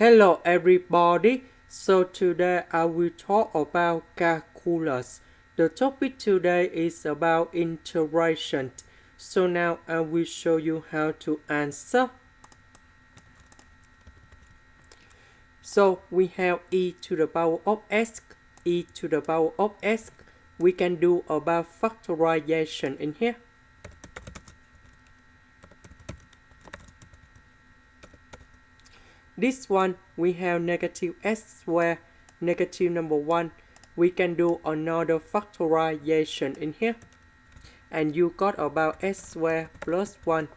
Hello everybody, so today I will talk about calculus. The topic today is about integration. So now I will show you how to answer. So we have e to the power of s, e to the power of s. We can do about factorization in here. This one, we have negative s squared, negative number 1. We can do another factorization in here. And you got about s squared plus 1.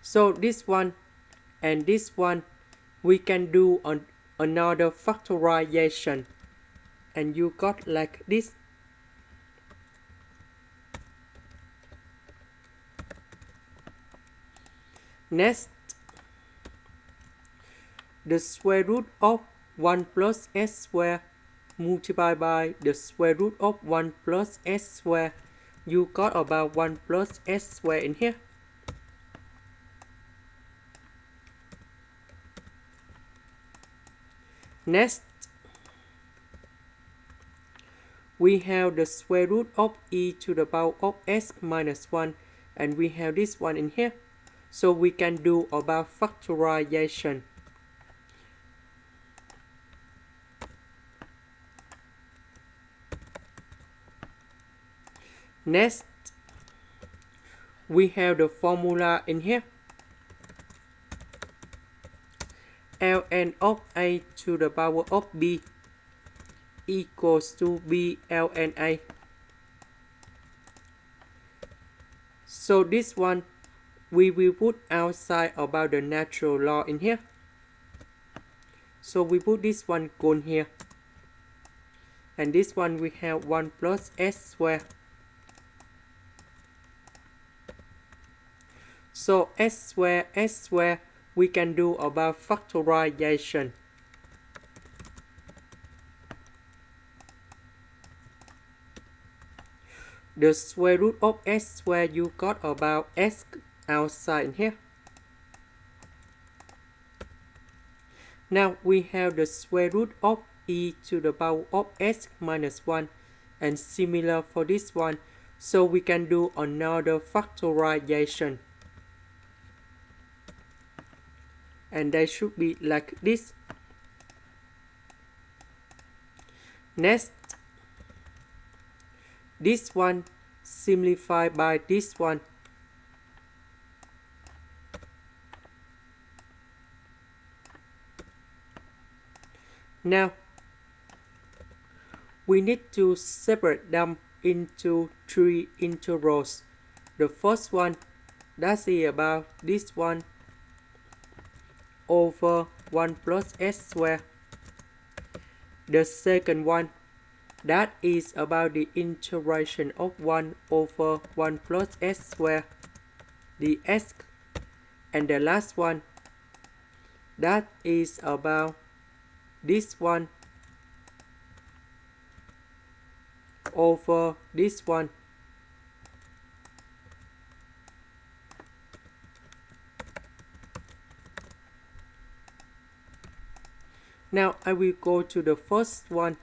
So this one and this one, we can do another factorization. And you got like this. Next, the square root of 1 plus s squared multiplied by the square root of 1 plus s squared. You got about 1 plus s squared in here. Next, we have the square root of e to the power of s minus 1, and we have this one in here. So we can do about factorization. Next, we have the formula in here. Ln of a to the power of b equals to b ln a. So this one, we will put outside about the natural law in here. So we put this one gone here. And this one we have 1 plus s squared. So s squared, we can do about factorization. The square root of s squared, you got about s outside in here. Now we have the square root of e to the power of s minus 1, and similar for this one, so we can do another factorization. And they should be like this. Next, this one simplified by this one. Now, we need to separate them into 3 integrals. The first one, that's about this one over 1 plus s squared. The second one, that is about the integration of 1 over 1 plus s squared, the s. And the last one, that is about this one over this one. Now I will go to the first one.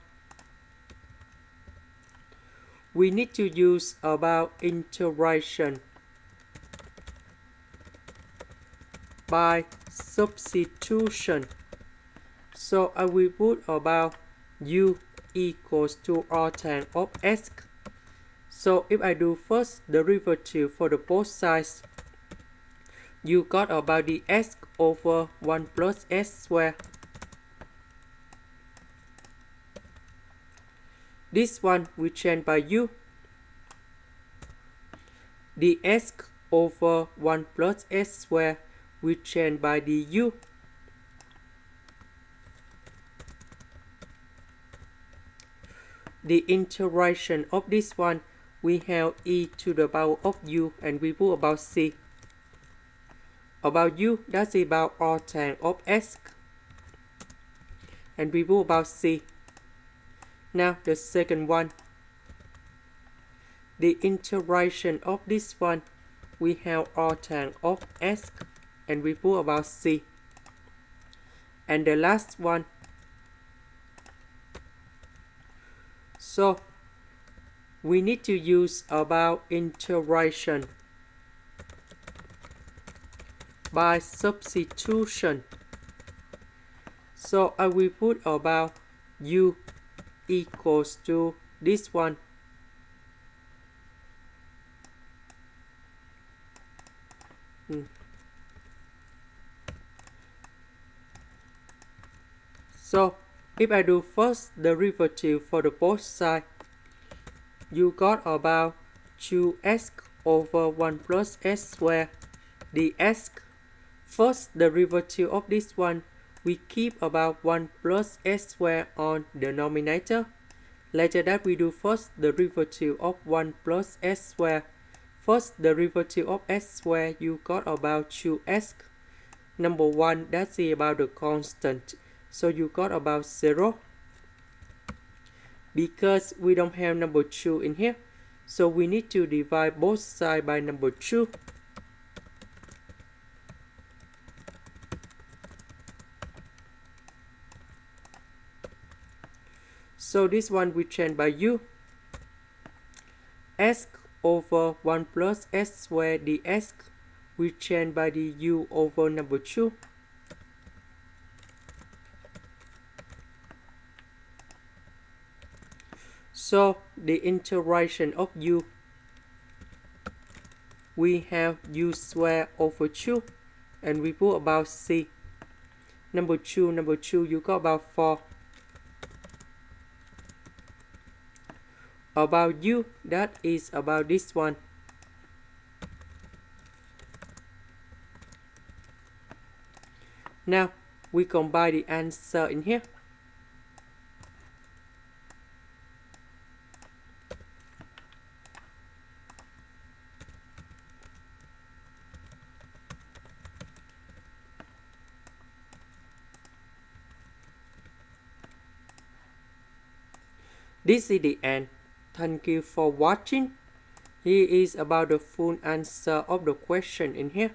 We need to use about integration by substitution. So I will put about u equals to arctanx of s. So if I do first derivative for the both sides, you got about the s over 1 plus s squared. This one we change by u. The s over 1 plus s squared we change by the u. The integration of this one, we have e to the power of u, and we put about c. About u, that's about arctanx of s. And we put about c. Now the second one, the integration of this one, we have arctanx of s. and we put about C. And the last one, so we need to use about integration by substitution. So I will put about u equals to this one. So if I do first derivative for the both sides, you got about 2x over 1 plus s squared dx. First derivative of this one, we keep about 1 plus s squared on the denominator. Later that we do first derivative of 1 plus s squared. First derivative of s squared, you got about 2s. Number 1, that's about the constant. So you got about 0. Because we don't have number 2 in here, so we need to divide both sides by number 2. So this one we change by u. S over 1 plus s squared dx, we change by the u over number 2. So the integration of u, we have u squared over 2, and we put about c. Number 2, you got about 4. About u, that is about this one. Now we combine the answer in here. This is the end. Thank you for watching. Here is about the full answer of the question in here.